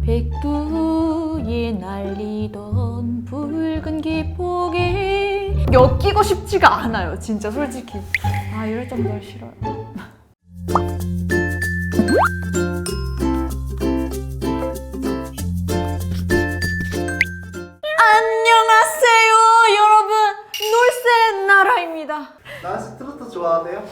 백두에 날리던 붉은 기폭에 엮이고 싶지가 않아요, 진짜 솔직히. 아, 이럴 정도로 싫어요. 안녕하세요, 여러분. 놀센 나라입니다. 나라씨 트로트 좋아하세요?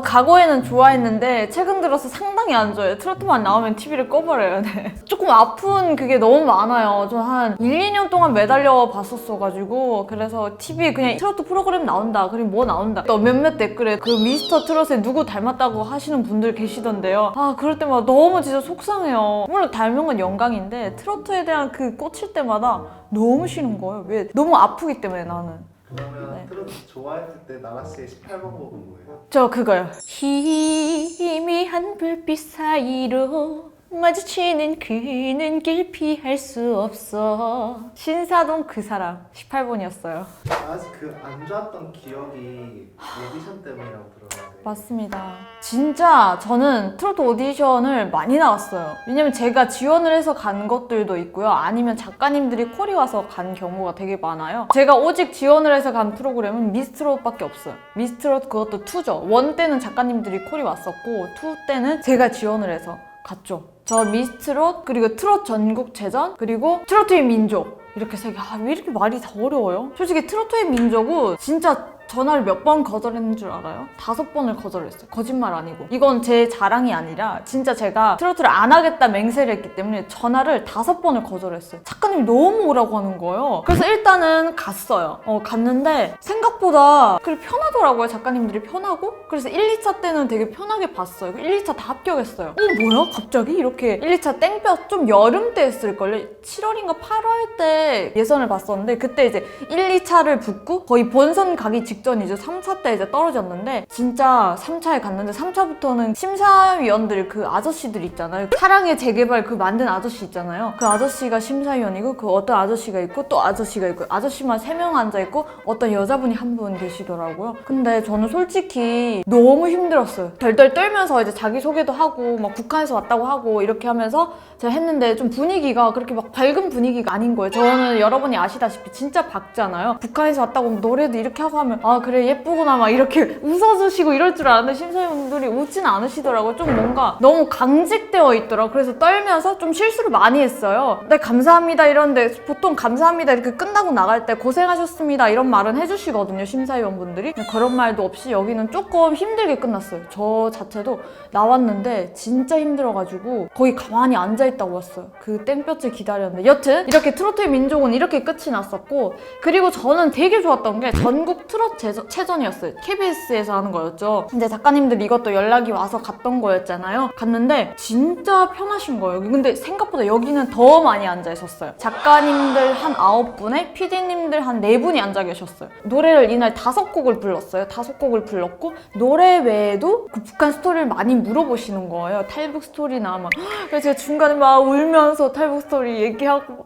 과거에는 좋아했는데 최근 들어서 상당히 안 좋아해요. 트로트만 나오면 TV를 꺼버려야 돼. 조금 아픈 그게 너무 많아요. 저 한 1, 2년 동안 매달려 봤었어가지고, 그래서 TV에 그냥 트로트 프로그램 나온다, 그리고 뭐 나온다, 또 몇몇 댓글에 그 미스터 트롯에 누구 닮았다고 하시는 분들 계시던데요. 아, 그럴 때마다 너무 진짜 속상해요. 물론 닮은 건 영광인데 트로트에 대한 그 꽂힐 때마다 너무 싫은 거예요. 왜? 너무 아프기 때문에 나는. 그러면 네. 트로트 좋아했을 때 나라씨의 18번 곡은 뭐예요? 저 그거요. 희미한 불빛 사이로 마주치는 그 눈길 피할 수 없어. 신사동 그 사람 18번이었어요. 나라씨 그 안 좋았던 기억이 오디션 때문이라고 들었는데. 맞습니다. 진짜 저는 트로트 오디션을 많이 나왔어요. 왜냐면 제가 지원을 해서 간 것들도 있고요. 아니면 작가님들이 콜이 와서 간 경우가 되게 많아요. 제가 오직 지원을 해서 간 프로그램은 미스트롯밖에 없어요. 미스트롯 그것도 2죠. 1 때는 작가님들이 콜이 왔었고 2 때는 제가 지원을 해서 갔죠. 저 미스트롯, 그리고 트롯 전국체전, 그리고 트로트의 민족, 이렇게 세 개. 아, 왜 이렇게 말이 다 어려워요? 솔직히 트로트의 민족은 진짜 전화를 몇 번 거절했는 줄 알아요? 5번을 거절했어요. 거짓말 아니고. 이건 제 자랑이 아니라 진짜 제가 트로트를 안 하겠다 맹세를 했기 때문에 전화를 5번을 거절했어요. 작가님이 너무 오라고 하는 거예요. 그래서 일단은 갔어요. 갔는데 생각보다 그렇게 편하더라고요. 작가님들이 편하고. 그래서 1, 2차 때는 되게 편하게 봤어요. 1, 2차 다 합격했어요. 뭐야? 갑자기? 이렇게 1, 2차 땡볕 좀 여름 때 했을걸요? 7월인가 8월 때 예선을 봤었는데, 그때 이제 1, 2차를 붙고 거의 본선 가기 직전이죠. 3차 때 이제 떨어졌는데, 진짜 3차에 갔는데 3차부터는 심사위원들, 그 아저씨들 있잖아요. 사랑의 재개발 그 만든 아저씨 있잖아요. 그 아저씨가 심사위원이고, 그 어떤 아저씨가 있고 또 아저씨가 있고, 아저씨만 3명 앉아있고 어떤 여자분이 한 분 계시더라고요. 근데 저는 솔직히 너무 힘들었어요. 덜덜 떨면서 이제 자기소개도 하고 막 북한에서 왔다고 하고 이렇게 하면서 제가 했는데, 좀 분위기가 그렇게 막 밝은 분위기가 아닌 거예요. 저는 여러분이 아시다시피 진짜 밝잖아요. 북한에서 왔다고 노래도 이렇게 하고 하면 아, 그래 예쁘구나 막 이렇게 웃어주시고 이럴 줄 알았는데 심사위원들이 웃지는 않으시더라고요. 좀 뭔가 너무 강직되어 있더라고요. 그래서 떨면서 좀 실수를 많이 했어요. 네, 감사합니다 이러는데 보통 감사합니다 이렇게 끝나고 나갈 때 고생하셨습니다 이런 말은 해주시거든요, 심사위원분들이. 그런 말도 없이 여기는 조금 힘들게 끝났어요. 저 자체도 나왔는데 진짜 힘들어가지고 거의 가만히 앉아있다고 왔어요. 그 땡볕을 기다렸는데. 여튼 이렇게 트로트의 민족은 이렇게 끝이 났었고, 그리고 저는 되게 좋았던 게 전국 트롯 체전이었어요. KBS에서 하는 거였죠. 근데 작가님들 이것도 연락이 와서 갔던 거였잖아요. 갔는데 진짜 편하신 거예요. 근데 생각보다 여기는 더 많이 앉아 있었어요. 작가님들 한 9분에 PD님들 한 4분이 앉아 계셨어요. 노래를 이날 5곡을 불렀어요. 5곡을 불렀고, 노래 외에도 그 북한 스토리를 많이 물어보시는 거예요. 탈북 스토리나 막. 그래서 제가 중간에 막 울면서 탈북 스토리 얘기하고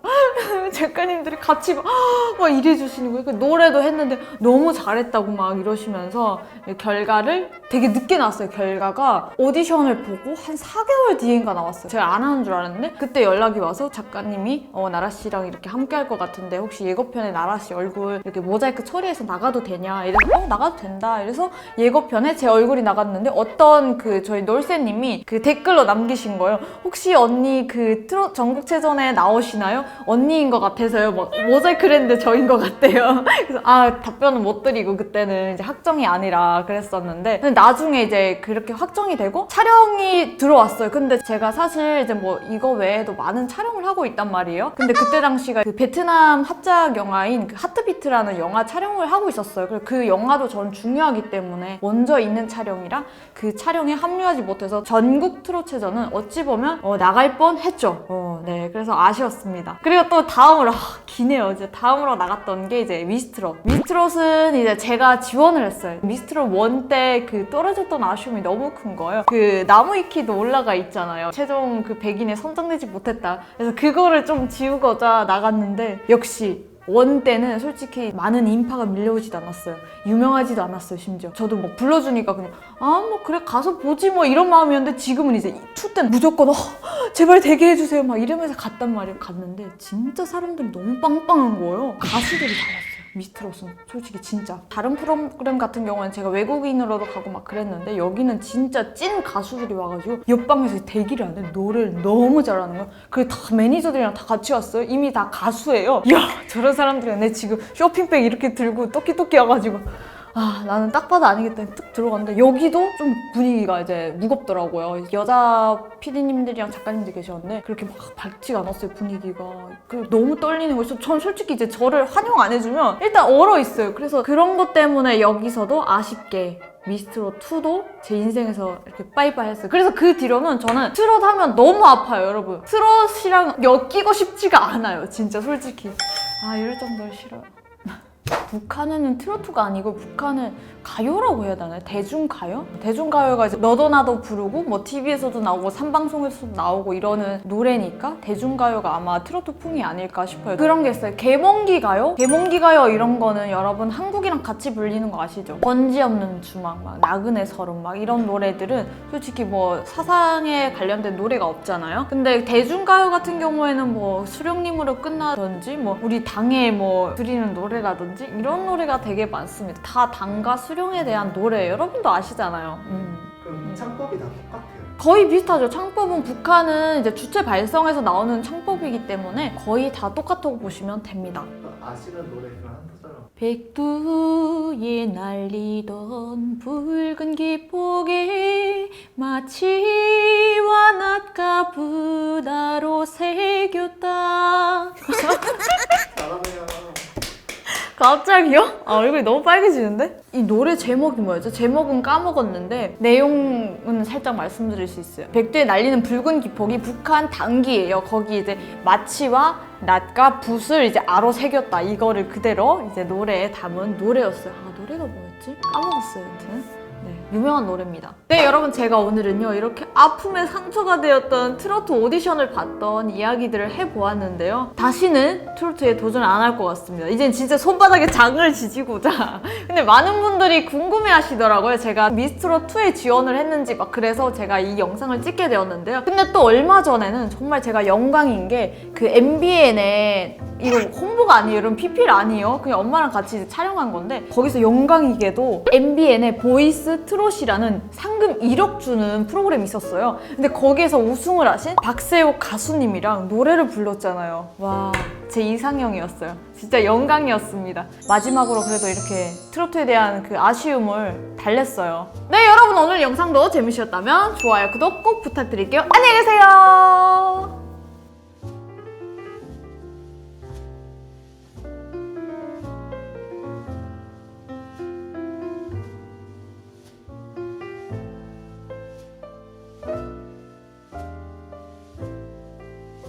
작가님들이 같이 막 이래주시는 거예요. 그 노래도 했는데 너무 잘했다고 막 이러시면서 결과를 되게 늦게 나왔어요. 결과가 오디션을 보고 한 4개월 뒤인가 나왔어요. 제가 안 하는 줄 알았는데 그때 연락이 와서 작가님이 나라씨랑 이렇게 함께 할 것 같은데 혹시 예고편에 나라씨 얼굴 이렇게 모자이크 처리해서 나가도 되냐 이래서 나가도 된다. 이래서 예고편에 제 얼굴이 나갔는데 어떤 그 저희 놀새님이 그 댓글로 남기신 거예요. 혹시 언니 그 트롯 전국체전에 나오시나요? 언니인 것 같아서요. 막 모자이크를 했는데 저인 것 같대요. 그래서 답변은 못 드리고 그때는 이제 확정이 아니라 그랬었는데, 근데 나중에 이제 그렇게 확정이 되고 촬영이 들어왔어요. 근데 제가 사실 이제 뭐 이거 외에도 많은 촬영을 하고 있단 말이에요. 근데 그때 당시가 그 베트남 합작 영화인 그 하트비트라는 영화 촬영을 하고 있었어요. 그래서 그 영화도 전 중요하기 때문에 먼저 있는 촬영이라 그 촬영에 합류하지 못해서 전국 트롯체전은 어찌 보면 나갈 뻔 했죠. 네, 그래서 아쉬웠습니다. 그리고 또 다음으로 기네요. 이제 다음으로 나갔던 게 이제 미스트롯. 미스트롯은 이제 제가 지원을 했어요. 미스트롯 1 때 그 떨어졌던 아쉬움이 너무 큰 거예요. 그 나무위키도 올라가 있잖아요. 최종 그 100인에 선정되지 못했다. 그래서 그거를 좀 지우고자 나갔는데 역시 원 때는 솔직히 많은 인파가 밀려오지도 않았어요. 유명하지도 않았어요. 심지어 저도 뭐 불러주니까 그냥 뭐 그래 가서 보지 뭐 이런 마음이었는데, 지금은 이제 2 때는 무조건 제발 되게 해주세요 막 이러면서 갔단 말이에요. 갔는데 진짜 사람들이 너무 빵빵한 거예요. 가수들이 다 왔어요. 미스트롯은 솔직히 진짜 다른 프로그램 같은 경우는 제가 외국인으로도 가고 막 그랬는데, 여기는 진짜 찐 가수들이 와가지고 옆방에서 대기를 안 해. 노래를 너무 잘하는 거야. 그리고 다 매니저들이랑 다 같이 왔어요. 이미 다 가수예요. 이야, 저런 사람들이 내 지금 쇼핑백 이렇게 들고 또끼또끼 와가지고 나는 딱 봐도 아니겠다 뚝 들어갔는데, 여기도 좀 분위기가 이제 무겁더라고요. 여자 PD님들이랑 작가님들이 계셨는데 그렇게 막 밝지가 않았어요. 분위기가 너무 떨리는 거예요. 전 솔직히 이제 저를 환영 안 해주면 일단 얼어있어요. 그래서 그런 것 때문에 여기서도 아쉽게 미스트롯 2도 제 인생에서 이렇게 빠이빠이 했어요. 그래서 그 뒤로는 저는 트롯 하면 너무 아파요, 여러분. 트롯이랑 엮이고 싶지가 않아요, 진짜 솔직히. 이럴 정도로 싫어요. 북한에는 트로트가 아니고 북한은 가요라고 해야 되나요? 대중가요? 대중가요가 이제 너도 나도 부르고 뭐 TV에서도 나오고 산방송에서도 나오고 이러는 노래니까 대중가요가 아마 트로트풍이 아닐까 싶어요. 그런 게 있어요. 개몽기 가요? 개몽기 가요 이런 거는 여러분 한국이랑 같이 불리는 거 아시죠? 번지 없는 주막, 막 나그네 서름 막 이런 노래들은 솔직히 뭐 사상에 관련된 노래가 없잖아요. 근데 대중가요 같은 경우에는 뭐 수령님으로 끝나든지 뭐 우리 당에 뭐 드리는 노래라든지 이런 노래가 되게 많습니다. 다 당과 수령에 대한 노래 여러분도 아시잖아요. 그럼 창법이 다 똑같아요? 거의 비슷하죠. 창법은 북한은 이제 주체 발성에서 나오는 창법이기 때문에 거의 다 똑같다고 보시면 됩니다. 아시는 노래 그럼 한 소절만. 백두에 날리던 붉은 기폭에 마치와 낮과 부다로 새겼다. 잘하네요. 갑자기요? 얼굴이 너무 빨개지는데? 이 노래 제목이 뭐였죠? 제목은 까먹었는데 내용은 살짝 말씀드릴 수 있어요. 백두에 날리는 붉은 기폭이 북한 당기예요. 거기 이제 마치와 낫과 붓을 이제 아로 새겼다. 이거를 그대로 이제 노래에 담은 노래였어요. 노래가 뭐였지? 까먹었어요. 여튼. 유명한 노래입니다. 네, 여러분, 제가 오늘은요 이렇게 아픔에 상처가 되었던 트로트 오디션을 봤던 이야기들을 해보았는데요. 다시는 트로트에 도전 안 할 것 같습니다. 이젠 진짜 손바닥에 장을 지지고자. 근데 많은 분들이 궁금해 하시더라고요. 제가 미스트롯2에 지원을 했는지 막, 그래서 제가 이 영상을 찍게 되었는데요. 근데 또 얼마 전에는 정말 제가 영광인 게 그 MBN에 이거 홍보가 아니에요. 여러분, PPL 아니에요. 그냥 엄마랑 같이 이제 촬영한 건데 거기서 영광이게도 MBN의 보이스 트롯이라는 상금 1억 주는 프로그램이 있었어요. 근데 거기에서 우승을 하신 박세옥 가수님이랑 노래를 불렀잖아요. 와, 제 이상형이었어요. 진짜 영광이었습니다. 마지막으로 그래도 이렇게 트로트에 대한 그 아쉬움을 달랬어요. 네, 여러분, 오늘 영상도 재밌으셨다면 좋아요, 구독 꼭 부탁드릴게요. 안녕히 계세요.